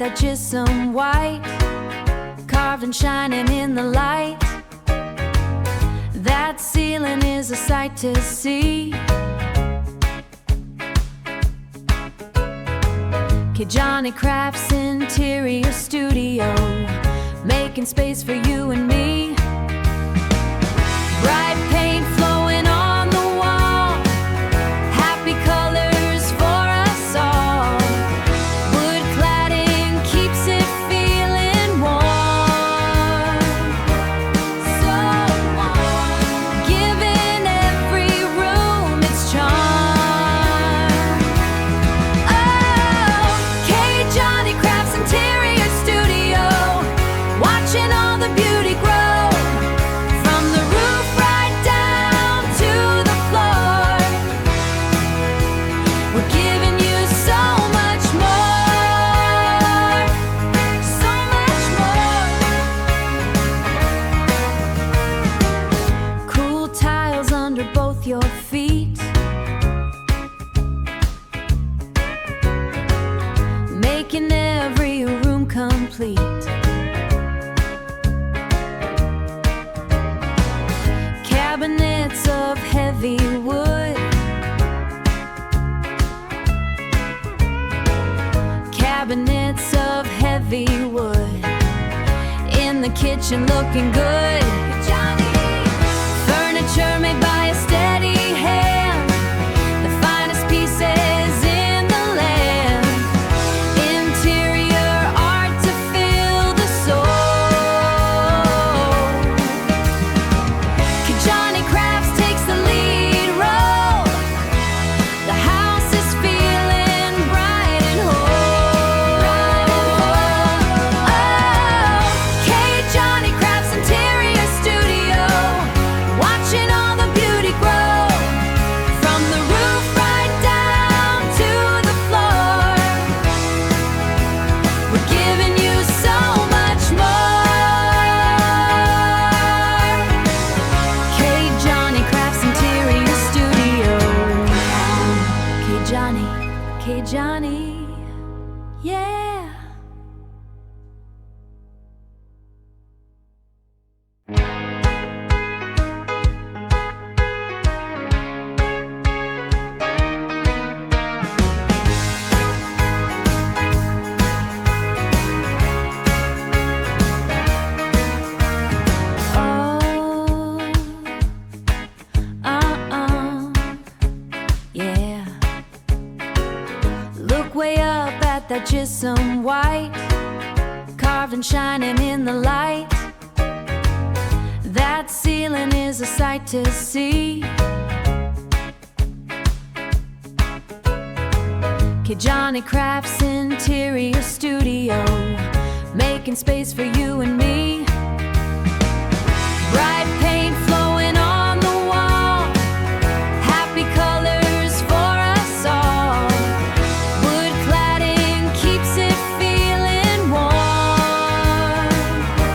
that gypsum white, carved and shining in the light. That ceiling is a sight to see. Kejani Crafts interior studio, making space for you and me. Bright paint flowing on the wall, happy colors for us all. Wood cladding keeps it feeling warm, so warm, giving every room its charm. Oh, Kejani Crafts interior studio, watching all the beauty grow. Both your feet, making every room complete. Cabinets of heavy wood, cabinets of heavy wood, in the kitchen looking good. Furniture made by a steady hand, the finest pieces in the land. Interior art to fill the soul. Kejani Crafts takes the lead role. The house is feeling bright and whole. Oh, Kejani Crafts interior studio, watching all the beauty grow, from the roof right down to the floor. We're giving you so much more. Kejani Crafts interior studio. Kejani, Kejani, yeah. Yeah. Look way up at that gypsum white, carved and shining in the light. That ceiling is a sight to see. Kejani Crafts interior studio, making space for you and me.